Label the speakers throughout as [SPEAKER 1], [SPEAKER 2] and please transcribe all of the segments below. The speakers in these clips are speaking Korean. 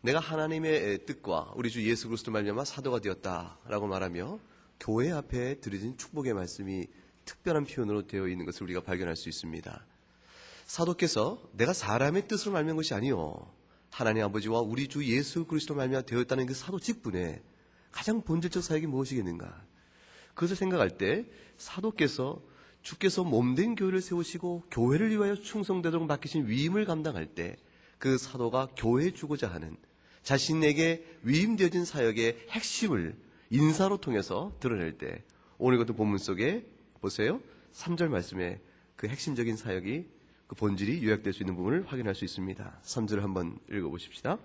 [SPEAKER 1] 내가 하나님의 뜻과 우리 주 예수 그리스도 말미암아 사도가 되었다라고 말하며 교회 앞에 드려진 축복의 말씀이 특별한 표현으로 되어 있는 것을 우리가 발견할 수 있습니다. 사도께서 내가 사람의 뜻으로 말미암은 것이 아니요 하나님 아버지와 우리 주 예수 그리스도 말미암아 되었다는 그 사도 직분의 가장 본질적 사역이 무엇이겠는가? 그것을 생각할 때 사도께서 주께서 몸된 교회를 세우시고 교회를 위하여 충성되도록 맡기신 위임을 감당할 때 그 사도가 교회에 주고자 하는 자신에게 위임되어진 사역의 핵심을 인사로 통해서 드러낼 때 오늘 같은 본문 속에 보세요. 3절 말씀에 그 핵심적인 사역이 그 본질이 요약될 수 있는 부분을 확인할 수 있습니다. 3절을 한번 읽어보십시다.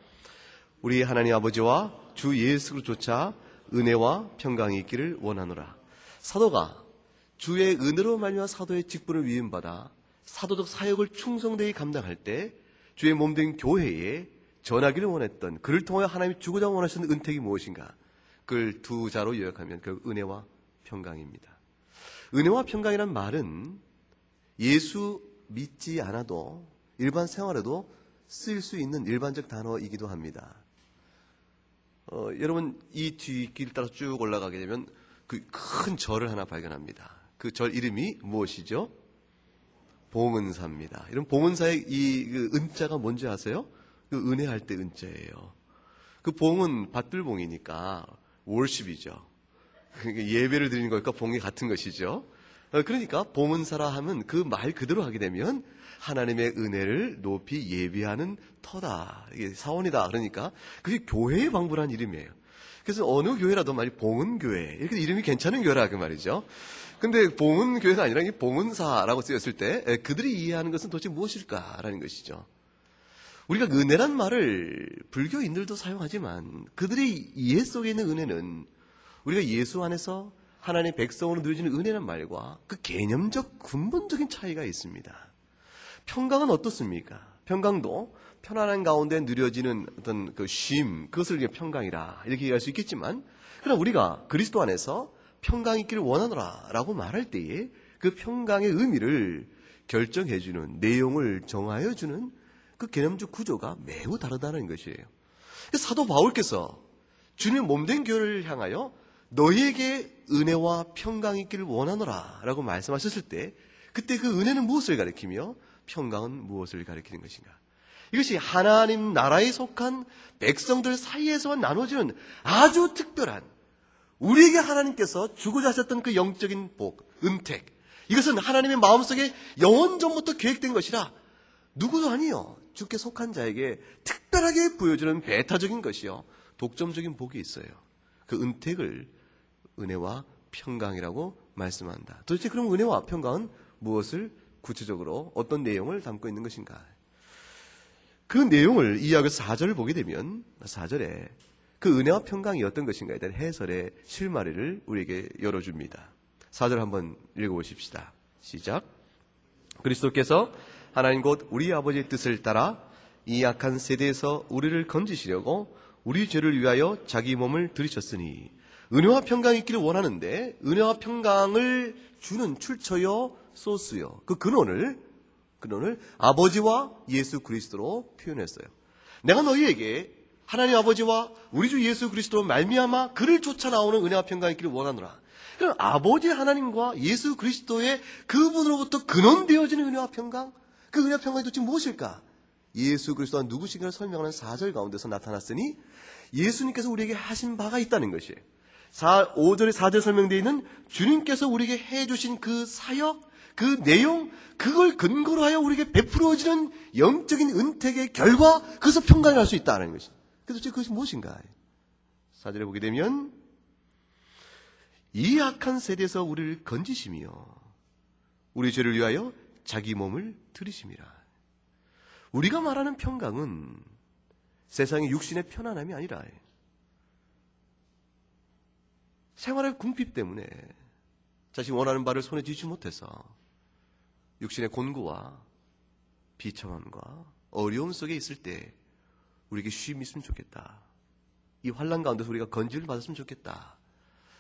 [SPEAKER 1] 우리 하나님 아버지와 주 예수 그리스도조차 은혜와 평강이 있기를 원하노라. 사도가 주의 은혜로 말미암아 사도의 직분을 위임받아 사도적 사역을 충성되게 감당할 때 주의 몸된 교회에 전하기를 원했던 그를 통하여 하나님이 주고자 원하시는 은택이 무엇인가? 그걸 두 자로 요약하면 그 은혜와 평강입니다. 은혜와 평강이란 말은 예수 믿지 않아도 일반 생활에도 쓰일 수 있는 일반적 단어이기도 합니다. 여러분 이 뒷길 따라 쭉 올라가게 되면 그 큰 절을 하나 발견합니다. 그 절 이름이 무엇이죠? 봉은사입니다. 이런 봉은사의 이 은자가 뭔지 아세요? 그 은혜할 때 은자예요. 그 봉은 받들봉이니까 월십이죠. 예배를 드리는 것과 봉이 같은 것이죠. 그러니까 봉은사라 하면 그 말 그대로 하게 되면 하나님의 은혜를 높이 예비하는 터다, 이게 사원이다. 그러니까 그게 교회의 방불한 이름이에요. 그래서 어느 교회라도 말이 봉은교회 이렇게 이름이 괜찮은 교회라 그 말이죠. 근데 봉은교회가 아니라 이 봉은사라고 쓰였을 때 그들이 이해하는 것은 도대체 무엇일까라는 것이죠. 우리가 은혜란 말을 불교인들도 사용하지만 그들의 이해 속에 있는 은혜는 우리가 예수 안에서 하나님의 백성으로 누려지는 은혜란 말과 그 개념적 근본적인 차이가 있습니다. 평강은 어떻습니까? 평강도 편안한 가운데 누려지는 어떤 그 쉼, 그것을 평강이라 이렇게 얘기할 수 있겠지만, 그러나 우리가 그리스도 안에서 평강 있기를 원하노라 라고 말할 때에 그 평강의 의미를 결정해주는, 내용을 정하여주는 그 개념적 구조가 매우 다르다는 것이에요. 사도 바울께서 주님 몸된 교회를 향하여 너희에게 은혜와 평강이 있기를 원하노라 라고 말씀하셨을 때 그때 그 은혜는 무엇을 가리키며 평강은 무엇을 가리키는 것인가? 이것이 하나님 나라에 속한 백성들 사이에서만 나눠지는 아주 특별한 우리에게 하나님께서 주고자 하셨던 그 영적인 복, 은택, 이것은 하나님의 마음속에 영원전부터 계획된 것이라 누구도 아니요 주께 속한 자에게 특별하게 보여주는 배타적인 것이요 독점적인 복이 있어요. 그 은택을 은혜와 평강이라고 말씀한다. 도대체 그럼 은혜와 평강은 무엇을 구체적으로 어떤 내용을 담고 있는 것인가? 그 내용을 이해하고서 4절을 보게 되면 4절에 그 은혜와 평강이 어떤 것인가에 대한 해설의 실마리를 우리에게 열어줍니다. 4절 한번 읽어보십시다. 시작. 그리스도께서 하나님 곧 우리 아버지의 뜻을 따라 이 악한 세대에서 우리를 건지시려고 우리 죄를 위하여 자기 몸을 들이셨으니 은혜와 평강이 있기를 원하는데 은혜와 평강을 주는 출처요 소스요 그 근원을 아버지와 예수 그리스도로 표현했어요. 내가 너희에게 하나님 아버지와 우리 주 예수 그리스도로 말미암아 그를 쫓아 나오는 은혜와 평강이 있기를 원하노라. 그럼 아버지 하나님과 예수 그리스도의 그분으로부터 근원되어지는 은혜와 평강, 그 은혜와 평강이 도대체 무엇일까? 예수 그리스도가 누구신가를 설명하는 4절 가운데서 나타났으니 예수님께서 우리에게 하신 바가 있다는 것이에요. 5절에 4절 설명되어 있는 주님께서 우리에게 해주신 그 사역, 그 내용, 그걸 근거로 하여 우리에게 베풀어지는 영적인 은택의 결과, 그것을 평강을 할 수 있다는 것입니다. 그래서 그것이 무엇인가? 4절에 보게 되면 이 악한 세대에서 우리를 건지시며 우리 죄를 위하여 자기 몸을 들이심이라. 우리가 말하는 평강은 세상의 육신의 편안함이 아니라 생활의 궁핍 때문에 자신이 원하는 바를 손에 쥐지 못해서 육신의 곤고와 비참함과 어려움 속에 있을 때 우리에게 쉼이 있으면 좋겠다. 이 환난 가운데서 우리가 건짐을 받았으면 좋겠다.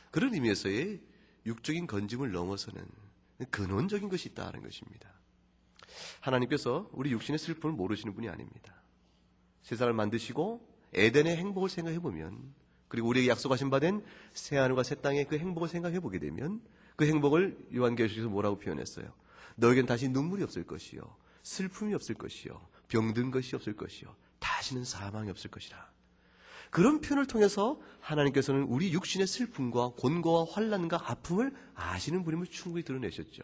[SPEAKER 1] 그런 의미에서의 육적인 건짐을 넘어서는 근원적인 것이 있다는 것입니다. 하나님께서 우리 육신의 슬픔을 모르시는 분이 아닙니다. 세상을 만드시고 에덴의 행복을 생각해보면, 그리고 우리에게 약속하신 바 된 새하늘과 새 땅의 그 행복을 생각해보게 되면, 그 행복을 요한계시록에서 뭐라고 표현했어요? 너에겐 다시 눈물이 없을 것이요, 슬픔이 없을 것이요, 병든 것이 없을 것이요, 다시는 사망이 없을 것이라. 그런 표현을 통해서 하나님께서는 우리 육신의 슬픔과 곤고와 환난과 아픔을 아시는 분임을 충분히 드러내셨죠.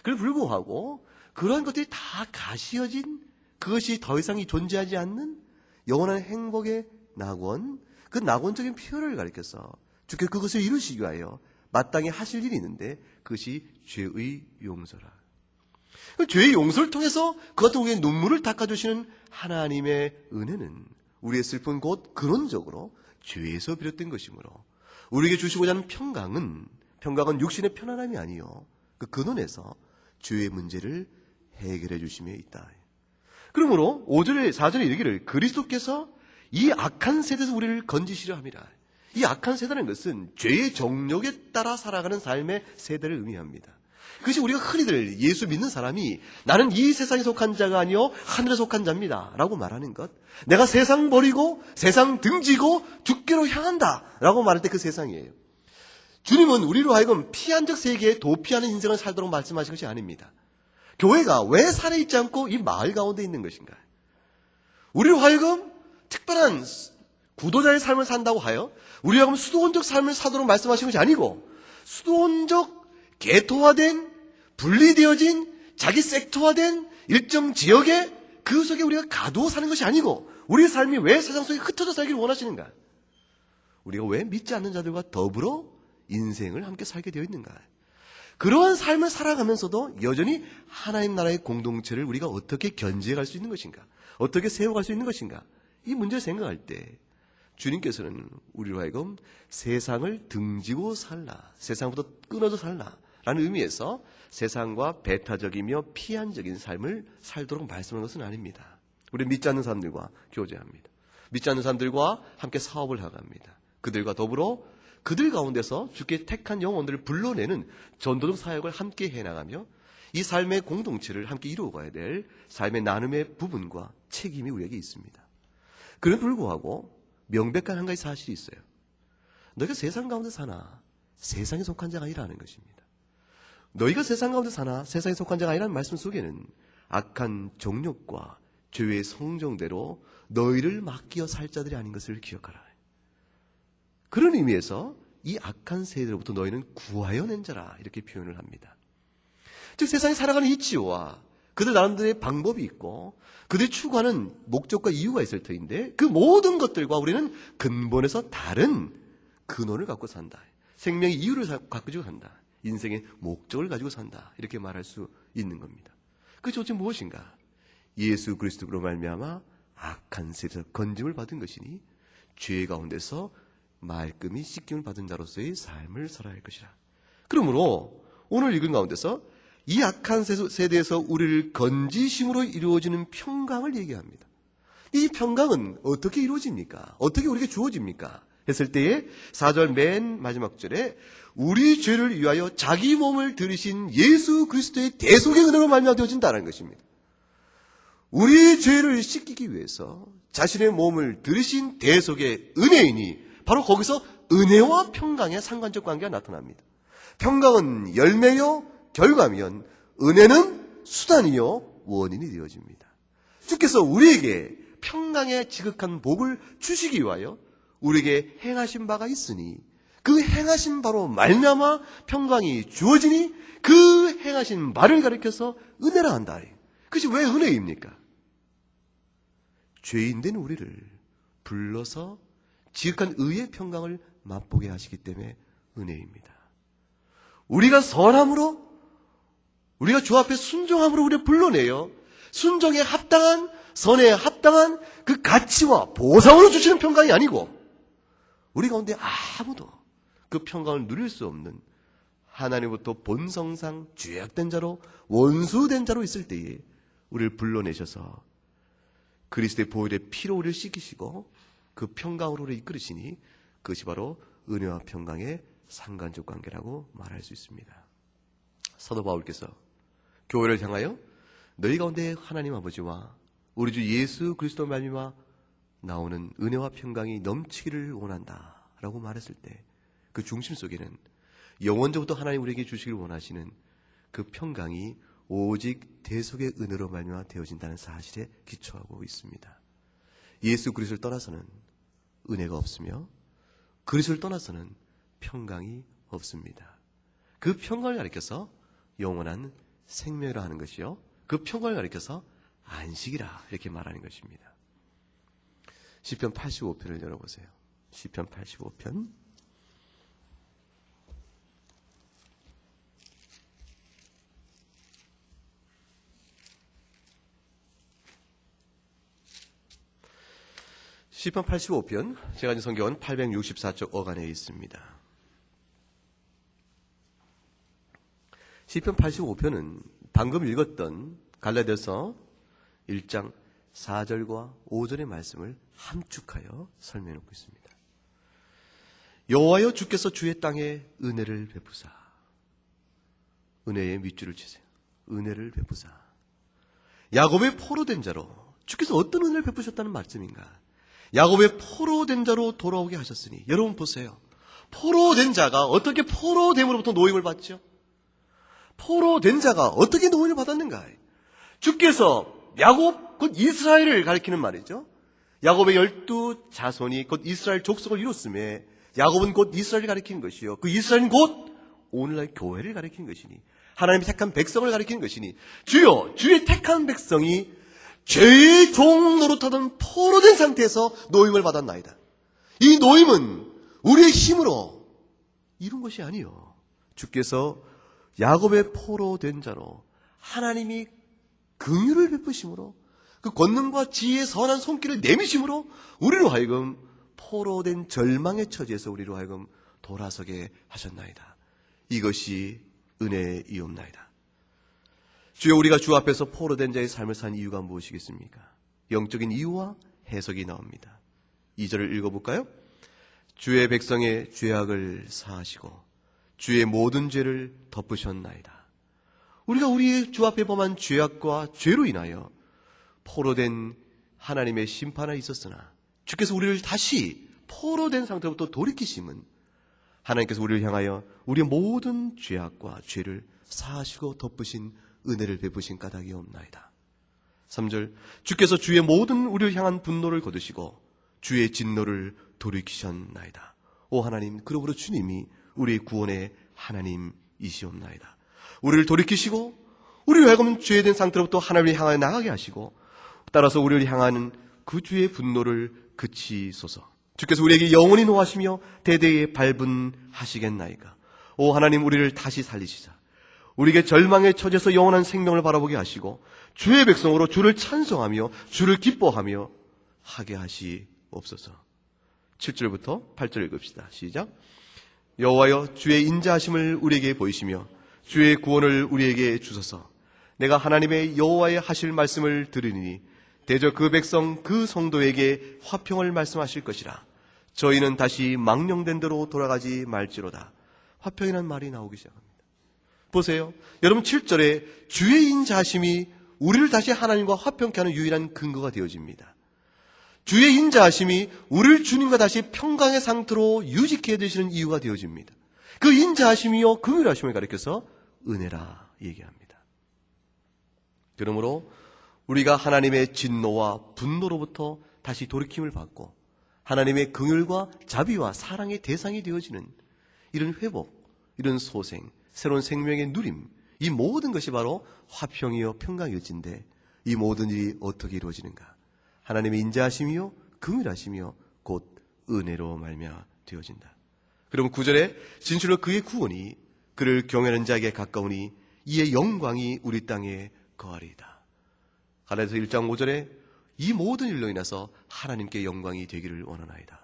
[SPEAKER 1] 그럼에도 불구하고 그러한 것들이 다 가시어진, 그것이 더 이상 존재하지 않는 영원한 행복의 낙원, 그 낙원적인 표현을 가리켜서 주께서 그것을 이루시기 위하여 마땅히 하실 일이 있는데, 그것이 죄의 용서라. 죄의 용서를 통해서 그 같은 우리의 눈물을 닦아주시는 하나님의 은혜는 우리의 슬픈 곧 근원적으로 죄에서 비롯된 것이므로, 우리에게 주시고자 하는 평강은 육신의 편안함이 아니요, 그 근원에서 죄의 문제를 해결해 주심에 있다. 그러므로 5절에 4절에 이르기를 그리스도께서 이 악한 세대에서 우리를 건지시려 함이라. 이 악한 세대라는 것은 죄의 정욕에 따라 살아가는 삶의 세대를 의미합니다. 그것이 우리가 흔히들 예수 믿는 사람이 나는 이 세상에 속한 자가 아니요 하늘에 속한 자입니다 라고 말하는 것, 내가 세상 버리고 세상 등지고 주께로 향한다 라고 말할 때 그 세상이에요. 주님은 우리로 하여금 피한적 세계에 도피하는 인생을 살도록 말씀하신 것이 아닙니다. 교회가 왜 산에 있지 않고 이 마을 가운데 있는 것인가? 우리로 하여금 특별한 구도자의 삶을 산다고 하여 우리로 하여금 수도원적 삶을 사도록 말씀하신 것이 아니고, 수도원적 개토화된, 분리되어진, 자기 섹터화된 일정 지역에 그 속에 우리가 가두어 사는 것이 아니고, 우리의 삶이 왜 세상 속에 흩어져 살기를 원하시는가? 우리가 왜 믿지 않는 자들과 더불어 인생을 함께 살게 되어 있는가? 그러한 삶을 살아가면서도 여전히 하나님 나라의 공동체를 우리가 어떻게 견지해갈 수 있는 것인가? 어떻게 세워갈 수 있는 것인가? 이 문제를 생각할 때 주님께서는 우리로 하여금 세상을 등지고 살라, 세상부터 끊어져 살라 라는 의미에서 세상과 배타적이며 피한적인 삶을 살도록 말씀하는 것은 아닙니다. 우리는 믿지 않는 사람들과 교제합니다. 믿지 않는 사람들과 함께 사업을 하갑니다. 그들과 더불어 그들 가운데서 주께 택한 영혼들을 불러내는 전도적 사역을 함께 해나가며 이 삶의 공동체를 함께 이루어가야 될 삶의 나눔의 부분과 책임이 우리에게 있습니다. 그럼에도 불구하고 명백한 한 가지 사실이 있어요. 너희가 세상 가운데 사나 세상에 속한 자가 아니라는 것입니다. 너희가 세상 가운데 사나 세상에 속한 자가 아니라는 말씀 속에는 악한 정욕과 죄의 성정대로 너희를 맡기어 살 자들이 아닌 것을 기억하라. 그런 의미에서 이 악한 세대로부터 너희는 구하여 낸 자라 이렇게 표현을 합니다. 즉 세상에 살아가는 이치와 그들 나름대로의 방법이 있고 그들이 추구하는 목적과 이유가 있을 터인데, 그 모든 것들과 우리는 근본에서 다른 근원을 갖고 산다. 생명의 이유를 가지고 산다. 인생의 목적을 가지고 산다. 이렇게 말할 수 있는 겁니다. 그것이 도대체 무엇인가? 예수 그리스도로 말미암아 악한 세대에서 건짐을 받은 것이니 죄 가운데서 말끔히 씻김을 받은 자로서의 삶을 살아야 할 것이라. 그러므로 오늘 읽은 가운데서 이 악한 세대에서 우리를 건지심으로 이루어지는 평강을 얘기합니다. 이 평강은 어떻게 이루어집니까? 어떻게 우리에게 주어집니까? 했을 때에 4절 맨 마지막 절에 우리 죄를 위하여 자기 몸을 들이신 예수 그리스도의 대속의 은혜로 말미암아 되어진다는 것입니다. 우리의 죄를 씻기기 위해서 자신의 몸을 들이신 대속의 은혜이니 바로 거기서 은혜와 평강의 상관적 관계가 나타납니다. 평강은 열매요 결과면 은혜는 수단이요 원인이 되어집니다. 주께서 우리에게 평강의 지극한 복을 주시기 위하여 우리에게 행하신 바가 있으니 그 행하신 바로 말미암아 평강이 주어지니 그 행하신 바를 가리켜서 은혜라 한다. 그것이 왜 은혜입니까? 죄인된 우리를 불러서 지극한 의의 평강을 맛보게 하시기 때문에 은혜입니다. 우리가 선함으로, 우리가 주 앞에 순종함으로 우리를 불러내요. 순종에 합당한, 선에 합당한 그 가치와 보상으로 주시는 평강이 아니고, 우리 가운데 아무도 그 평강을 누릴 수 없는 하나님부터 본성상 죄악된 자로, 원수된 자로 있을 때에 우리를 불러내셔서 그리스도의 보혈의 피로 우리를 씻기시고 그 평강으로 우리를 이끌으시니 그것이 바로 은혜와 평강의 상관적 관계라고 말할 수 있습니다. 사도 바울께서 교회를 향하여 너희 가운데 하나님 아버지와 우리 주 예수 그리스도 말미암아 나오는 은혜와 평강이 넘치기를 원한다 라고 말했을 때 그 중심 속에는 영원전부터 하나님 우리에게 주시길 원하시는 그 평강이 오직 대속의 은혜로 말미암아 되어진다는 사실에 기초하고 있습니다. 예수 그리스도를 떠나서는 은혜가 없으며 그리스도를 떠나서는 평강이 없습니다. 그 평강을 가리켜서 영원한 생명이라 하는 것이요, 그 평강을 가리켜서 안식이라 이렇게 말하는 것입니다. 시편 85편을 열어보세요. 시편 85편. 시편 85편, 제가 가진 성경은 864쪽 어간에 있습니다. 시편 85편은 방금 읽었던 갈라디아서 1장 4절과 5절의 말씀을 함축하여 설명해 놓고 있습니다. 여호와여 주께서 주의 땅에 은혜를 베푸사. 은혜의 밑줄을 치세요. 은혜를 베푸사. 야곱의 포로된 자로 주께서 어떤 은혜를 베푸셨다는 말씀인가? 야곱의 포로된 자로 돌아오게 하셨으니, 여러분 보세요. 포로된 자가 어떻게 포로됨으로부터 노임을 받죠? 포로된 자가 어떻게 노임을 받았는가? 주께서 야곱 곧 이스라엘을 가리키는 말이죠. 야곱의 12자손이 곧 이스라엘 족속을 이뤘음에 야곱은 곧 이스라엘을 가리키는 것이요, 그 이스라엘은 곧 오늘날 교회를 가리키는 것이니, 하나님이 택한 백성을 가리키는 것이니, 주여 주의 택한 백성이 죄의 종 노릇하던 포로된 상태에서 노임을 받았나이다. 이 노임은 우리의 힘으로 이룬 것이 아니요, 주께서 야곱의 포로된 자로 하나님이 긍휼을 베푸심으로 그 권능과 지혜의 선한 손길을 내미심으로 우리로 하여금 포로된 절망의 처지에서 우리로 하여금 돌아서게 하셨나이다. 이것이 은혜이옵나이다. 주여, 우리가 주 앞에서 포로된 자의 삶을 산 이유가 무엇이겠습니까? 영적인 이유와 해석이 나옵니다. 2절을 읽어볼까요? 주의 백성의 죄악을 사하시고 주의 모든 죄를 덮으셨나이다. 우리가 우리의 주 앞에 범한 죄악과 죄로 인하여 포로된 하나님의 심판에 있었으나 주께서 우리를 다시 포로된 상태부터 돌이키심은 하나님께서 우리를 향하여 우리의 모든 죄악과 죄를 사하시고 덮으신 은혜를 베푸신 까닭이 없나이다. 3절, 주께서 주의 모든 우리를 향한 분노를 거두시고 주의 진노를 돌이키셨나이다. 오 하나님, 그러므로 주님이 우리의 구원의 하나님이시옵나이다. 우리를 돌이키시고 우리를 하여금 죄된 상태로부터 하나님을 향하여 나가게 하시고, 따라서 우리를 향하는 그 주의 분노를 그치소서. 주께서 우리에게 영원히 노하시며 대대에 발분하시겠나이까. 오 하나님, 우리를 다시 살리시자. 우리에게 절망의 처지에서 영원한 생명을 바라보게 하시고 주의 백성으로 주를 찬송하며 주를 기뻐하며 하게 하시옵소서. 7절부터 8절 읽읍시다. 시작. 여호와여 주의 인자하심을 우리에게 보이시며 주의 구원을 우리에게 주소서. 내가 하나님의 여호와의 하실 말씀을 들으니 대저 그 백성 그 성도에게 화평을 말씀하실 것이라. 저희는 다시 망령된 대로 돌아가지 말지로다. 화평이라는 말이 나오기 시작합니다. 보세요. 여러분, 7절에 주의 인자하심이 우리를 다시 하나님과 화평케 하는 유일한 근거가 되어집니다. 주의 인자하심이 우리를 주님과 다시 평강의 상태로 유지케 해주시는 이유가 되어집니다. 그 인자하심이요 긍휼하심을 가리켜서 은혜라 얘기합니다. 그러므로 우리가 하나님의 진노와 분노로부터 다시 돌이킴을 받고 하나님의 긍휼과 자비와 사랑의 대상이 되어지는 이런 회복, 이런 소생, 새로운 생명의 누림, 이 모든 것이 바로 화평이요 평강일진데, 이 모든 일이 어떻게 이루어지는가? 하나님의 인자하심이요 긍휼하심이요 곧 은혜로 말미암아 되어진다. 그러면 9절에 진실로 그의 구원이 그를 경외하는 자에게 가까우니 이의 영광이 우리 땅에 거하리이다. 갈라디아서 1장 5절에 이 모든 일로 인해서 하나님께 영광이 되기를 원하나이다.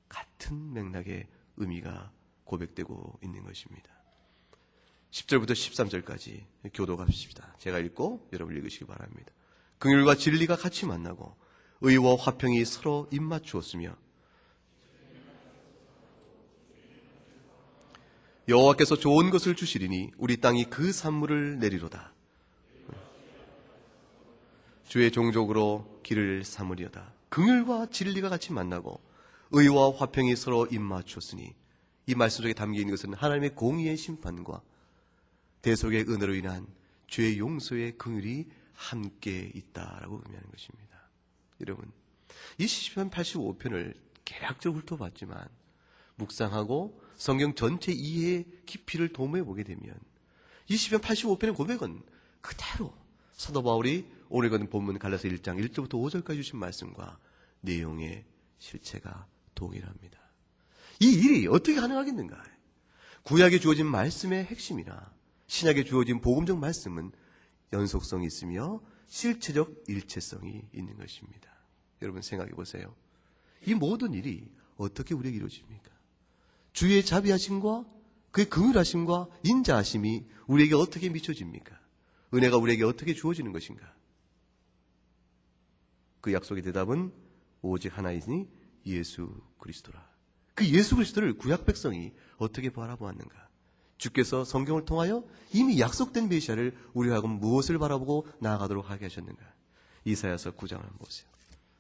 [SPEAKER 1] 같은 맥락의 의미가 고백되고 있는 것입니다. 10절부터 13절까지 교도합시다. 제가 읽고 여러분 읽으시기 바랍니다. 긍휼과 진리가 같이 만나고 의와 화평이 서로 입맞추었으며 여호와께서 좋은 것을 주시리니 우리 땅이 그 산물을 내리로다. 주의 종족으로 길을 삼으려다. 긍휼과 진리가 같이 만나고 의와 화평이 서로 입맞췄으니 이 말씀 속에 담긴 것은 하나님의 공의의 심판과 대속의 은혜로 인한 죄의 용서의 긍휼이 함께 있다라고 의미하는 것입니다. 여러분, 이 시편 85편을 개략적으로 훑어봤지만 묵상하고 성경 전체 이해의 깊이를 도모해 보게 되면 이 시편 85편의 고백은 그대로 사도 바울이 오늘 읽은 본문 갈라서 1장 1절부터 5절까지 주신 말씀과 내용의 실체가 동일합니다. 이 일이 어떻게 가능하겠는가? 구약에 주어진 말씀의 핵심이나 신약에 주어진 복음적 말씀은 연속성이 있으며 실체적 일체성이 있는 것입니다. 여러분 생각해 보세요. 이 모든 일이 어떻게 우리에게 이루어집니까? 주의 자비하심과 그의 긍휼하심과 인자하심이 우리에게 어떻게 미쳐집니까? 은혜가 우리에게 어떻게 주어지는 것인가? 그 약속의 대답은 오직 하나이니 예수 그리스도라. 그 예수 그리스도를 구약 백성이 어떻게 바라보았는가? 주께서 성경을 통하여 이미 약속된 메시아를 우리와 하여금 무엇을 바라보고 나아가도록 하게 하셨는가? 이사야서 9장을 한번 보세요.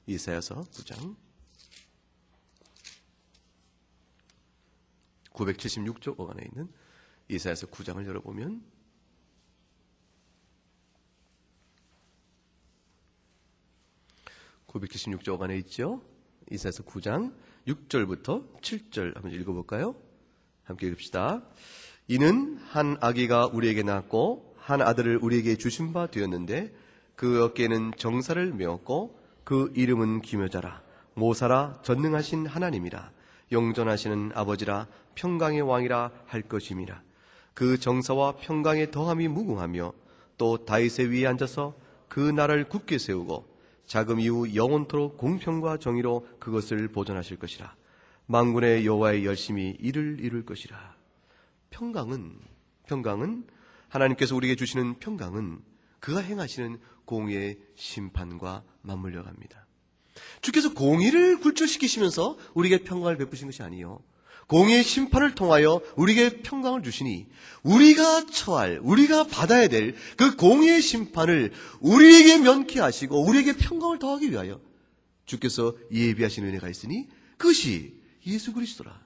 [SPEAKER 1] 이사야서 9장 976쪽 안에 있는 이사야서 9장을 열어보면 (976쪽) 안에 있죠. 이사야서 9장 6절부터 7절 한번 읽어볼까요? 함께 읽읍시다. 이는 한 아기가 우리에게 낳았고 한 아들을 우리에게 주신 바 되었는데 그 어깨에는 정사를 메었고 그 이름은 기묘자라 모사라 전능하신 하나님이라 영존하시는 아버지라 평강의 왕이라 할 것임이라. 그 정사와 평강의 더함이 무궁하며 또 다윗의 위에 앉아서 그 나라를 굳게 세우고 자금 이후 영원토록 공평과 정의로 그것을 보존하실 것이라. 만군의 여호와의 열심히 이를 이룰 것이라. 평강은 하나님께서 우리에게 주시는 평강은 그가 행하시는 공의의 심판과 맞물려 갑니다. 주께서 공의를 굴절시키시면서 우리에게 평강을 베푸신 것이 아니요, 공의의 심판을 통하여 우리에게 평강을 주시니 우리가 처할, 우리가 받아야 될 그 공의의 심판을 우리에게 면케하시고 우리에게 평강을 더하기 위하여 주께서 예비하신 은혜가 있으니 그것이 예수 그리스도라.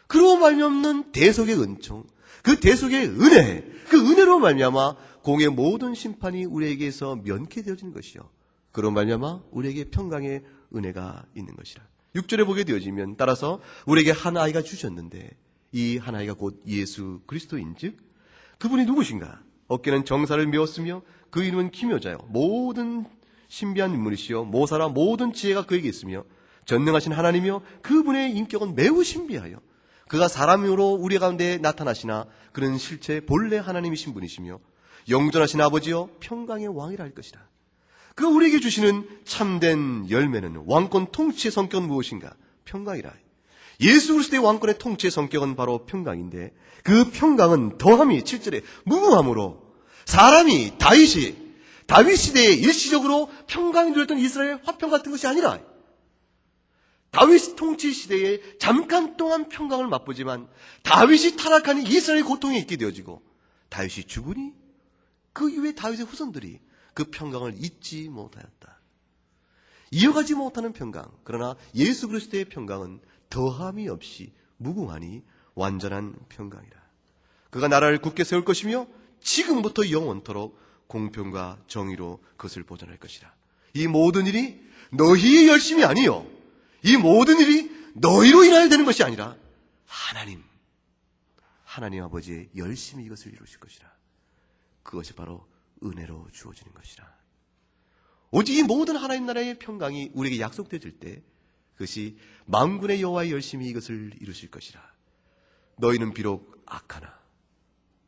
[SPEAKER 1] 그로 말미암는 대속의 은총, 그 대속의 은혜, 그 은혜로 말미암아 공의 모든 심판이 우리에게서 면케되어지는 것이요, 그로 말미암아 우리에게 평강의 은혜가 있는 것이라. 6절에 보게 되어지면 따라서 우리에게 한 아이가 주셨는데 이 한 아이가 곧 예수 그리스도인즉 그분이 누구신가? 어깨는 정사를 메었으며 그 이름은 기묘자요 모든 신비한 인물이시요 모사라 모든 지혜가 그에게 있으며 전능하신 하나님이요 그분의 인격은 매우 신비하여 그가 사람으로 우리 가운데 나타나시나 그는 실제 본래 하나님이신 분이시며 영존하신 아버지요 평강의 왕이라 할 것이라. 그 우리에게 주시는 참된 열매는 왕권 통치의 성격은 무엇인가? 평강이라. 예수 그리스도의 왕권의 통치의 성격은 바로 평강인데 그 평강은 더함이 7절에 무궁함으로 사람이 다윗 시대에 일시적으로 평강이 누렸던 이스라엘 화평 같은 것이 아니라 다윗 통치 시대에 잠깐 동안 평강을 맛보지만 다윗이 타락하니 이스라엘의 고통에 있게 되어지고 다윗이 죽으니 그 이후에 다윗의 후손들이 그 평강을 잊지 못하였다. 이어가지 못하는 평강. 그러나 예수 그리스도의 평강은 더함이 없이 무궁하니 완전한 평강이라. 그가 나라를 굳게 세울 것이며 지금부터 영원토록 공평과 정의로 그것을 보존할 것이라. 이 모든 일이 너희의 열심이 아니요, 이 모든 일이 너희로 인하여 되는 것이 아니라 하나님 아버지의 열심히 이것을 이루실 것이라. 그것이 바로 은혜로 주어지는 것이라. 오직 이 모든 하나님 나라의 평강이 우리에게 약속되어질 때 그것이 만군의 여호와의 열심히 이것을 이루실 것이라. 너희는 비록 악하나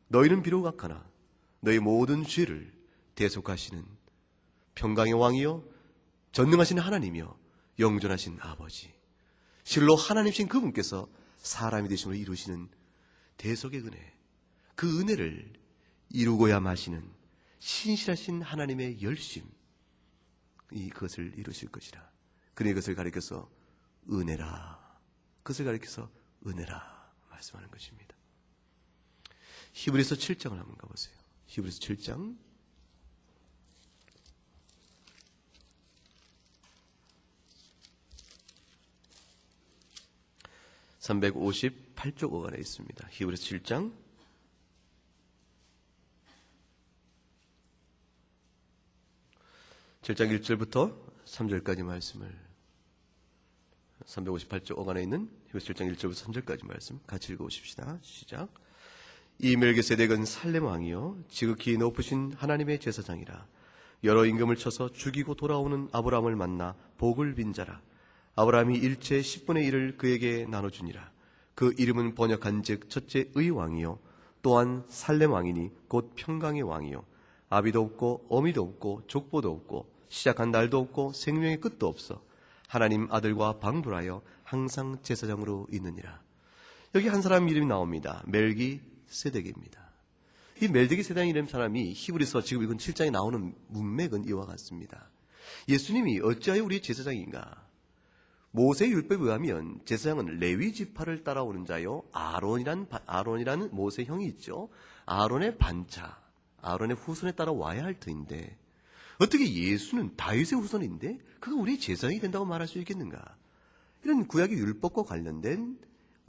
[SPEAKER 1] 너희 모든 죄를 대속하시는 평강의 왕이요 전능하신 하나님이요 영존하신 아버지, 실로 하나님이신 그분께서 사람이 되심으로 이루시는 대속의 은혜, 그 은혜를 이루고야 마시는 신실하신 하나님의 열심, 그것을 이루실 것이라. 그는 그것을 가리켜서 은혜라, 그것을 가리켜서 은혜라 말씀하는 것입니다. 히브리서 7장을 한번 가보세요. 히브리서 7장 358쪽 어간에 있습니다. 히브리서 7장 7장 1절부터 3절까지 말씀을 358쪽 어간에 있는 히브리서 7장 1절부터 3절까지 말씀 같이 읽어보십시다. 시작. 이 멜기세덱은 살렘 왕이요 지극히 높으신 하나님의 제사장이라. 여러 임금을 쳐서 죽이고 돌아오는 아브라함을 만나 복을 빈 자라. 아브라함이 일체 10분의 1을 그에게 나눠주니라. 그 이름은 번역한즉 첫째 의 왕이요 또한 살렘 왕이니 곧 평강의 왕이요 아비도 없고 어미도 없고 족보도 없고 시작한 날도 없고 생명의 끝도 없어 하나님 아들과 방불하여 항상 제사장으로 있느니라. 여기 한 사람 이름이 나옵니다. 멜기세덱입니다. 이 멜기세덱이라는 사람이 히브리서 지금 읽은 7장에 나오는 문맥은 이와 같습니다. 예수님이 어찌하여 우리의 제사장인가? 모세 율법에 의하면 제사장은 레위 지파를 따라오는 자요 아론이라는 모세 형이 있죠. 아론의 반차, 아론의 후손에 따라와야 할 터인데 어떻게 예수는 다윗의 후손인데 그가 우리의 제사장이 된다고 말할 수 있겠는가? 이런 구약의 율법과 관련된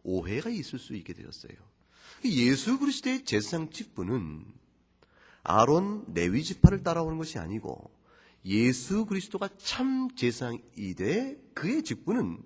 [SPEAKER 1] 오해가 있을 수 있게 되었어요. 예수 그리스도의 제사장 직분은 아론 레위 지파를 따라오는 것이 아니고 예수 그리스도가 참 제사장이 돼 그의 직분은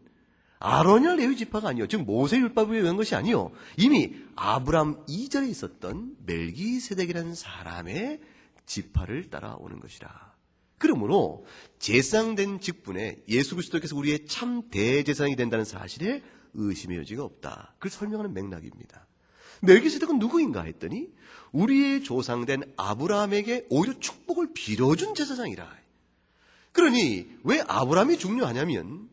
[SPEAKER 1] 아론이나 레위 지파가 아니요, 즉 모세 율법에 의한 것이 아니요, 이미 아브람 이전에 있었던 멜기세덱이라는 사람의 지파를 따라오는 것이라. 그러므로 제사장된 직분에 예수 그리스도께서 우리의 참 대제사장이 된다는 사실에 의심의 여지가 없다. 그걸 설명하는 맥락입니다. 멜기세덱은 누구인가 했더니 우리의 조상된 아브라함에게 오히려 축복을 빌어준 제사장이라. 그러니 왜 아브라함이 중요하냐면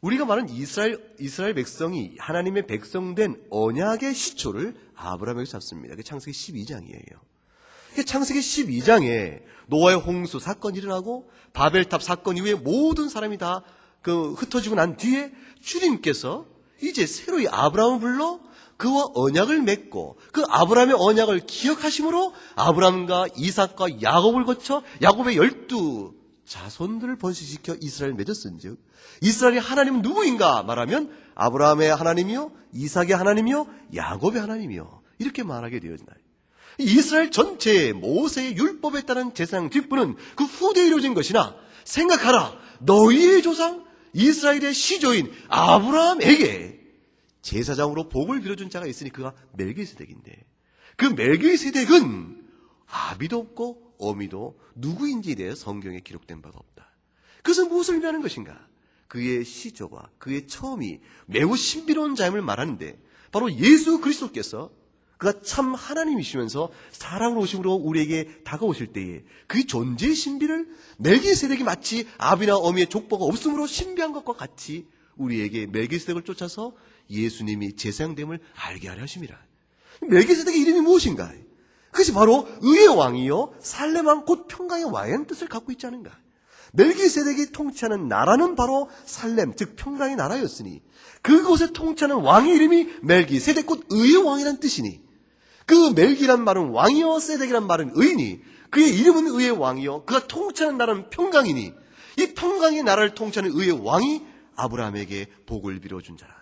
[SPEAKER 1] 우리가 말하는 이스라엘 백성이 하나님의 백성된 언약의 시초를 아브라함에게 잡습니다. 그게 창세기 12장이에요. 창세기 12장에 노아의 홍수 사건이 일어나고 바벨탑 사건 이후에 모든 사람이 다 흩어지고 난 뒤에 주님께서 이제 새로이 아브라함을 불러 그와 언약을 맺고 그 아브라함의 언약을 기억하심으로 아브라함과 이삭과 야곱을 거쳐 야곱의 12 자손들을 번식시켜 이스라엘을 맺었은즉 이스라엘의 하나님은 누구인가 말하면 아브라함의 하나님이요 이삭의 하나님이요 야곱의 하나님이요 이렇게 말하게 되어진다. 이스라엘 전체의 모세의 율법에 따른 제사장 직분은 그 후대에 이루어진 것이나 생각하라, 너희의 조상 이스라엘의 시조인 아브라함에게 제사장으로 복을 빌어준 자가 있으니 그가 멜기세덱인데 그 멜기세덱은 아비도 없고 어미도 누구인지에 대해 성경에 기록된 바가 없다. 그것은 무엇을 의미하는 것인가? 그의 시조와 그의 처음이 매우 신비로운 자임을 말하는데 바로 예수 그리스도께서 그가 참 하나님이시면서 사랑으로 오심으로 우리에게 다가오실 때에 그 존재의 신비를 멜기세덱이 마치 아비나 어미의 족보가 없으므로 신비한 것과 같이 우리에게 멜기세덱을 쫓아서 예수님이 제사장됨을 알게 하려 하심이라. 멜기세덱의 이름이 무엇인가? 그것이 바로 의의 왕이요 살렘 왕 곧 평강의 왕이라는 뜻을 갖고 있지 않은가? 멜기세덱이 통치하는 나라는 바로 살렘 즉 평강의 나라였으니 그곳에 통치하는 왕의 이름이 멜기세덱 곧 의의 왕이라는 뜻이니 그 멜기란 말은 왕이요 세덱이란 말은 의인이 그의 이름은 의의 왕이요 그가 통치하는 나라는 평강이니 이 평강의 나라를 통치하는 의의 왕이 아브라함에게 복을 빌어준 자라.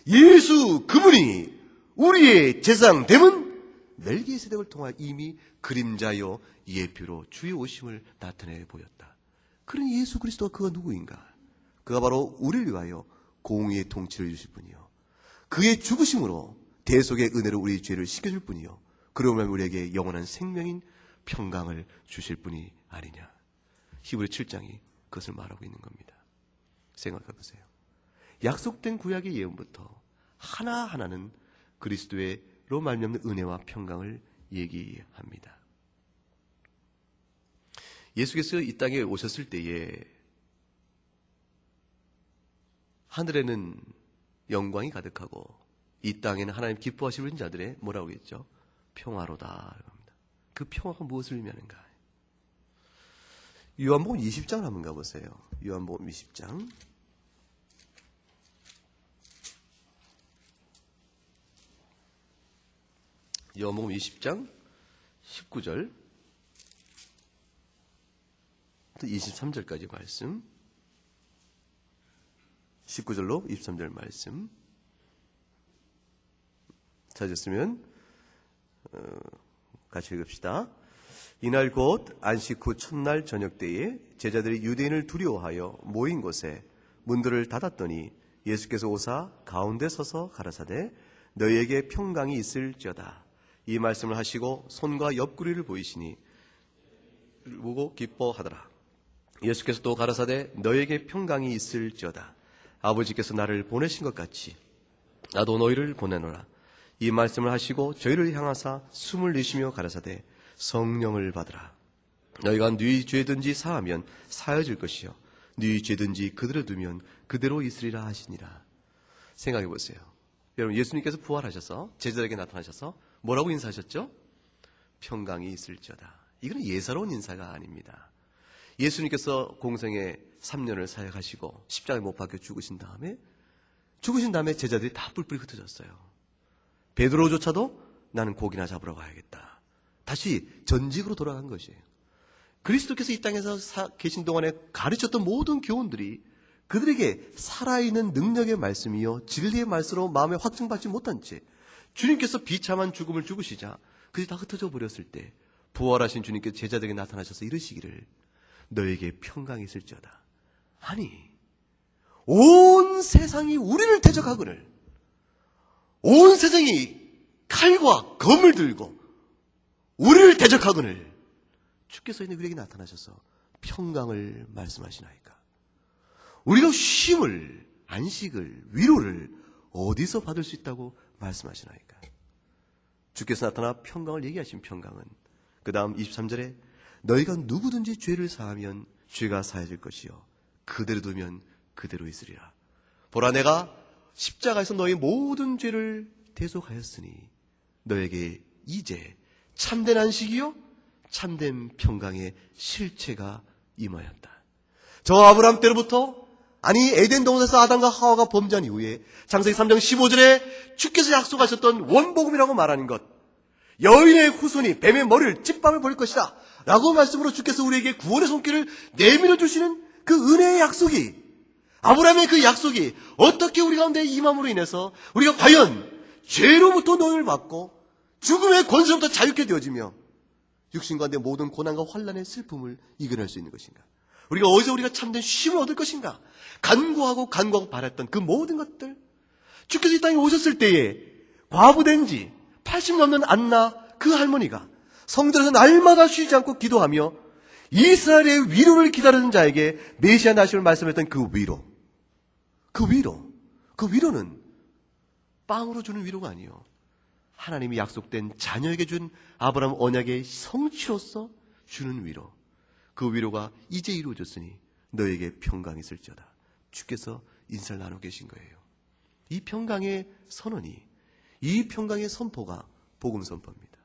[SPEAKER 1] 예수 그분이 우리의 제사장됨은 멜기세덱을 통하여 이미 그림자요 예표로 주의 오심을 나타내 보였다. 그러니 예수 그리스도가 그가 누구인가? 그가 바로 우리를 위하여 공의의 통치를 주실 분이요 그의 죽으심으로 대속의 은혜로 우리의 죄를 씻겨줄 분이요 그러면 우리에게 영원한 생명인 평강을 주실 분이 아니냐. 히브리 7장이 그것을 말하고 있는 겁니다. 생각해 보세요. 약속된 구약의 예언부터 하나하나는 그리스도로 말미암는 은혜와 평강을 얘기합니다. 예수께서 이 땅에 오셨을 때에 하늘에는 영광이 가득하고 이 땅에는 하나님 기뻐하시는 자들의 뭐라고 했죠? 평화로다 합니다. 그 평화가 무엇을 의미하는가? 요한복음 20장을 한번 가보세요. 요한복음 20장 요한복음 20장 19절 23절까지 말씀 19절로 23절 말씀 찾았으면 같이 읽읍시다. 이날 곧 안식 후 첫날 저녁 때에 제자들이 유대인을 두려워하여 모인 곳에 문들을 닫았더니 예수께서 오사 가운데 서서 가라사대 너희에게 평강이 있을지어다. 이 말씀을 하시고 손과 옆구리를 보이시니 보고 기뻐하더라. 예수께서 또 가라사대 너희에게 평강이 있을지어다. 아버지께서 나를 보내신 것 같이 나도 너희를 보내노라. 이 말씀을 하시고 저희를 향하사 숨을 내쉬며 가라사대 성령을 받으라. 너희가 네 죄든지 사하면 사여질 것이요 네 죄든지 그대로 두면 그대로 있으리라 하시니라. 생각해 보세요. 여러분, 예수님께서 부활하셔서 제자들에게 나타나셔서 뭐라고 인사하셨죠? 평강이 있을지어다. 이건 예사로운 인사가 아닙니다. 예수님께서 공생에 3년을 사역하시고 십자가에 못 박혀 죽으신 다음에 제자들이 다 뿔뿔이 흩어졌어요. 베드로조차도 나는 고기나 잡으러 가야겠다. 다시 전직으로 돌아간 것이에요. 그리스도께서 이 땅에서 계신 동안에 가르쳤던 모든 교훈들이 그들에게 살아있는 능력의 말씀이요 진리의 말씀으로 마음에 확증받지 못한 채 주님께서 비참한 죽음을 죽으시자 그들이 다 흩어져 버렸을 때 부활하신 주님께서 제자들에게 나타나셔서 이르시기를 너에게 평강이 있을지어다. 아니, 온 세상이 우리를 대적하거늘 온 세상이 칼과 검을 들고 우리를 대적하거늘 주께서 있는 우리에게 나타나셔서 평강을 말씀하시나이까. 우리가 쉼을, 안식을, 위로를 어디서 받을 수 있다고 말씀하시나이까. 주께서 나타나 평강을 얘기하신 평강은 그 다음 23절에 너희가 누구든지 죄를 사하면 죄가 사해질 것이요 그대로 두면 그대로 있으리라. 보라, 내가 십자가에서 너희 모든 죄를 대속하였으니 너에게 이제 참된 안식이요 참된 평강의 실체가 임하였다. 저 아브라함 때로부터, 아니 에덴 동산에서 아담과 하와가 범죄한 이후에 창세기 3장 15절에 주께서 약속하셨던 원복음이라고 말하는 것, 여인의 후손이 뱀의 머리를 찐빵을 버릴 것이다 라고 말씀으로 주께서 우리에게 구원의 손길을 내밀어 주시는 그 은혜의 약속이, 아브라함의 그 약속이 어떻게 우리 가운데 임함으로 인해서 우리가 과연 죄로부터 노임을 받고 죽음의 권세로부터 자유케 되어지며 육신 가운데 모든 고난과 환난의 슬픔을 이겨낼 수 있는 것인가? 어디서 우리가 참된 쉼을 얻을 것인가? 간구하고 바랬던 그 모든 것들, 주께서 이 땅에 오셨을 때에 과부된 지 80 넘는 안나 그 할머니가 성전에서 날마다 쉬지 않고 기도하며 이스라엘의 위로를 기다리는 자에게 메시아 나심을 말씀했던 그 위로는 빵으로 주는 위로가 아니요 하나님이 약속된 자녀에게 준 아브라함 언약의 성취로서 주는 위로, 그 위로가 이제 이루어졌으니 너에게 평강이 있을지어다. 주께서 인사를 나누고 계신 거예요. 이 평강의 선언이, 이 평강의 선포가 복음 선포입니다.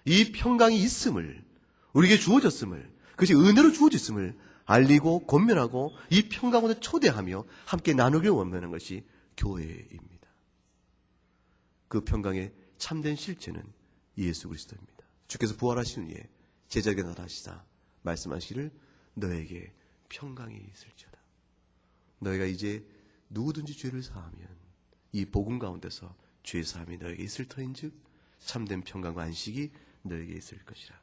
[SPEAKER 1] 이 평강이 있음을, 우리에게 주어졌음을, 그것이 은혜로 주어졌음을 알리고 권면하고 이 평강을 초대하며 함께 나누길 원하는 것이 교회입니다. 그 평강의 참된 실체는 예수 그리스도입니다. 주께서 부활하신 후에 제자에게 나타나시사 말씀하시기를 너에게 평강이 있을지어다. 너희가 이제 누구든지 죄를 사하면 이 복음 가운데서 죄 사함이 너에게 있을 터인즉 참된 평강과 안식이 너에게 있을 것이라.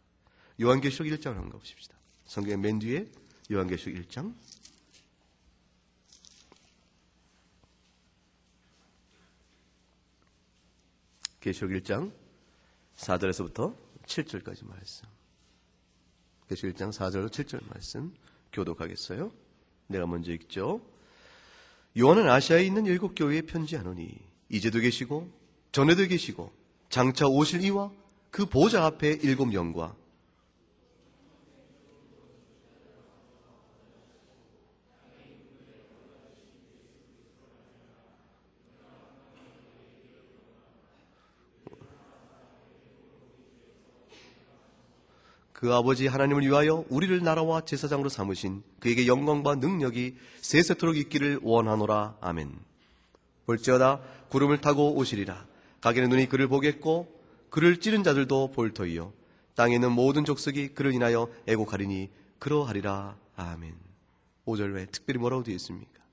[SPEAKER 1] 요한계시록 1장을 한번 가보십시다. 성경의 맨 뒤에 요한계시록 1장. 계시록 1장 4절에서부터 7절까지 말씀. 계시록 1장 4절로 7절 말씀 교독하겠어요. 내가 먼저 읽죠. 요한은 아시아에 있는 7 교회에 편지하노니 이제도 계시고 전에도 계시고 장차 오실 이와 그 보좌 앞에 7 영과 그 아버지 하나님을 위하여 우리를 나라와 제사장으로 삼으신 그에게 영광과 능력이 세세토록 있기를 원하노라. 아멘. 볼지어다 구름을 타고 오시리라. 각인의 눈이 그를 보겠고 그를 찌른 자들도 볼 터이요 땅에 있는 모든 족속이 그를 인하여 애곡하리니 그러하리라. 아멘. 5절 외에 특별히 뭐라고 되어 있습니까?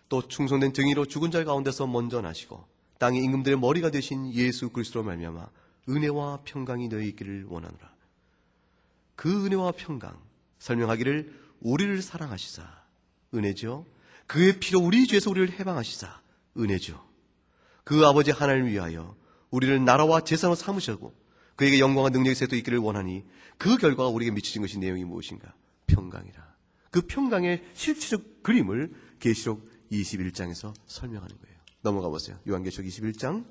[SPEAKER 1] 또 충성된 정의로 죽은 자 가운데서 먼저 나시고 땅의 임금들의 머리가 되신 예수 그리스도로 말미암아 은혜와 평강이 너희 있기를 원하노라. 그 은혜와 평강, 설명하기를 우리를 사랑하시사 은혜죠. 그의 피로 우리 죄에서 우리를 해방하시사 은혜죠. 그 아버지 하나님을 위하여 우리를 나라와 제사로 삼으셨고 그에게 영광과 능력이 세도 있기를 원하니 그 결과가 우리에게 미치신 것이 내용이 무엇인가? 평강이라. 그 평강의 실체적 그림을 계시록 21장에서 설명하는 거예요. 넘어가 보세요. 요한계시록 21장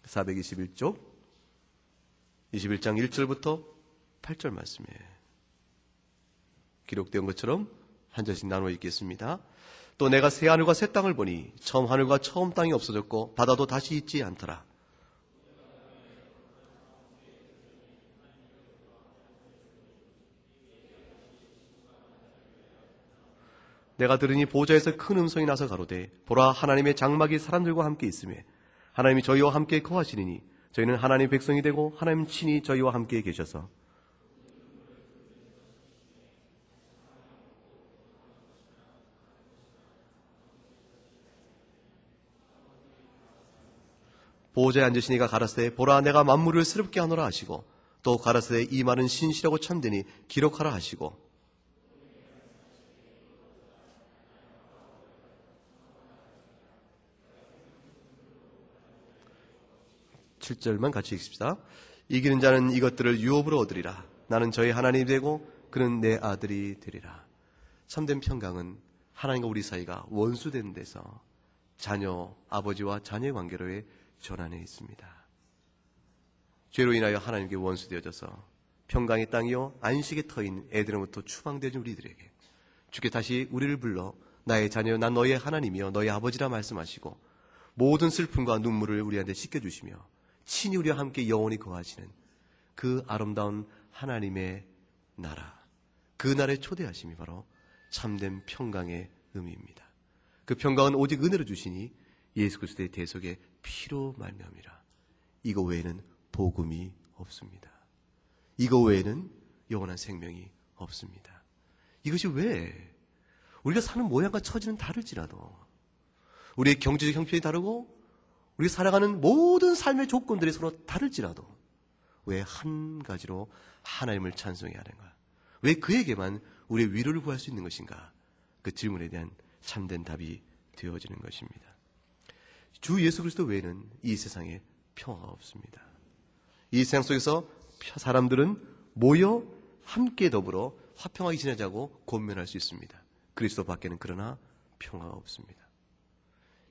[SPEAKER 1] 421쪽 21장 1절부터 8절 말씀이에요. 기록된 것처럼 한 절씩 나누어 읽겠습니다. 또 내가 새 하늘과 새 땅을 보니 처음 하늘과 처음 땅이 없어졌고 바다도 다시 있지 않더라. 내가 들으니 보좌에서 큰 음성이 나서 가로되 보라 하나님의 장막이 사람들과 함께 있으며 하나님이 저희와 함께 거하시리니 저희는 하나님의 백성이 되고 하나님 친히 저희와 함께 계셔서 '보좌에 앉으신 이가 가라사대 보라 내가 만물을 새롭게 하노라 하시고 또 가라사대 이 말은 신실하고 참되니 기록하라 하시고 7절만 같이 읽읍시다. 이기는 자는 이것들을 유업으로 얻으리라. 나는 저희 하나님이 되고 그는 내 아들이 되리라. 참된 평강은 하나님과 우리 사이가 원수된 데서 자녀, 아버지와 자녀의 관계로의 전환에 있습니다. 죄로 인하여 하나님께 원수되어져서 평강의 땅이요 안식의 터인 에덴으로부터 추방되어진 우리들에게 주께 다시 우리를 불러 나의 자녀여 난 너의 하나님이여 너의 아버지라 말씀하시고 모든 슬픔과 눈물을 우리한테 씻겨주시며 친히 우리와 함께 영원히 거하시는 그 아름다운 하나님의 나라, 그 나라에 초대하심이 바로 참된 평강의 의미입니다. 그 평강은 오직 은혜로 주시니 예수 그리스도의 대속의 피로 말미암이라. 이거 외에는 복음이 없습니다. 이거 외에는 영원한 생명이 없습니다. 이것이 왜 우리가 사는 모양과 처지는 다를지라도 우리의 경제적 형편이 다르고 우리가 살아가는 모든 삶의 조건들이 서로 다를지라도 왜 한 가지로 하나님을 찬송해야 하는가? 왜 그에게만 우리의 위로를 구할 수 있는 것인가? 그 질문에 대한 참된 답이 되어지는 것입니다. 주 예수 그리스도 외에는 이 세상에 평화가 없습니다. 이 세상 속에서 사람들은 모여 함께 더불어 화평하게 지내자고 권면할 수 있습니다. 그리스도 밖에는 그러나 평화가 없습니다.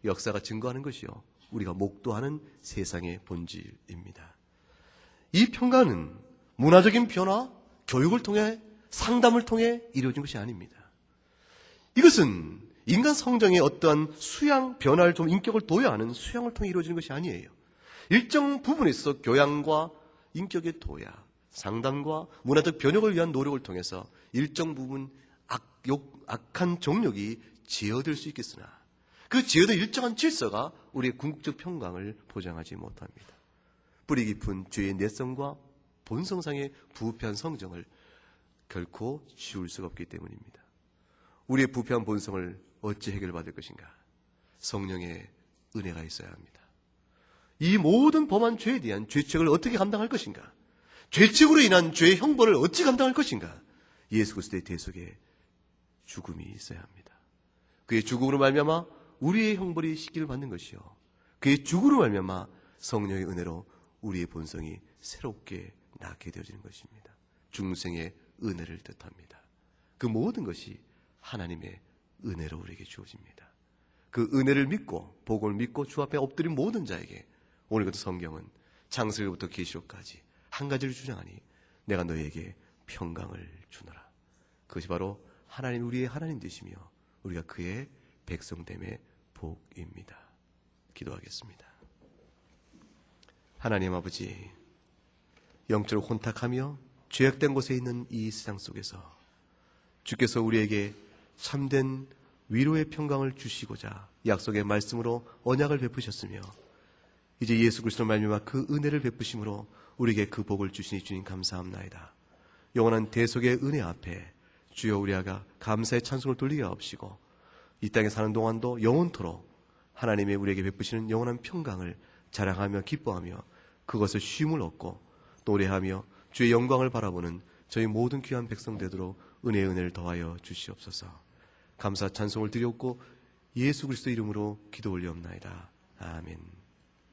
[SPEAKER 1] 역사가 증거하는 것이요 우리가 목도하는 세상의 본질입니다. 이 평화는 문화적인 변화, 교육을 통해 상담을 통해 이루어진 것이 아닙니다. 이것은 인간 성정의 어떠한 수양, 변화를 좀 인격을 도야하는 수양을 통해 이루어지는 것이 아니에요. 일정 부분에 있어서 교양과 인격의 도야, 상담과 문화적 변혁을 위한 노력을 통해서 일정 부분 악한 정력이 제어될 수 있겠으나 그 제어된 일정한 질서가 우리의 궁극적 평강을 보장하지 못합니다. 뿌리 깊은 죄의 내성과 본성상의 부패한 성정을 결코 지울 수가 없기 때문입니다. 우리의 부패한 본성을 어찌 해결받을 것인가? 성령의 은혜가 있어야 합니다. 이 모든 범한 죄에 대한 죄책을 어떻게 감당할 것인가? 죄책으로 인한 죄의 형벌을 어찌 감당할 것인가? 예수 그리스도의 대속에 죽음이 있어야 합니다. 그의 죽음으로 말미암아 우리의 형벌이 시기를 받는 것이요 그의 죽음으로 말미암아 성령의 은혜로 우리의 본성이 새롭게 낳게 되어지는 것입니다. 중생의 은혜를 뜻합니다. 그 모든 것이 하나님의 은혜로 우리에게 주어집니다. 그 은혜를 믿고 복음을 믿고 주 앞에 엎드린 모든 자에게 오늘 같은 성경은 창세기부터 계시록까지 한 가지를 주장하니 내가 너희에게 평강을 주노라. 그것이 바로 하나님 우리의 하나님 되시며 우리가 그의 백성됨의 복입니다. 기도하겠습니다. 하나님 아버지, 영적으로 혼탁하며 죄악된 곳에 있는 이 세상 속에서 주께서 우리에게 참된 위로의 평강을 주시고자 약속의 말씀으로 언약을 베푸셨으며 이제 예수 그리스도로 말미암아 그 은혜를 베푸심으로 우리에게 그 복을 주시니 주님 감사합나이다. 영원한 대속의 은혜 앞에 주여 우리가 감사의 찬송을 돌리게 하옵시고 이 땅에 사는 동안도 영원토록 하나님의 우리에게 베푸시는 영원한 평강을 자랑하며 기뻐하며 그것을 쉼을 얻고 노래하며 주의 영광을 바라보는 저희 모든 귀한 백성 되도록 은혜의 은혜를 더하여 주시옵소서. 감사 찬송을 드렸고 예수 그리스도 이름으로 기도 올리옵나이다. 아멘.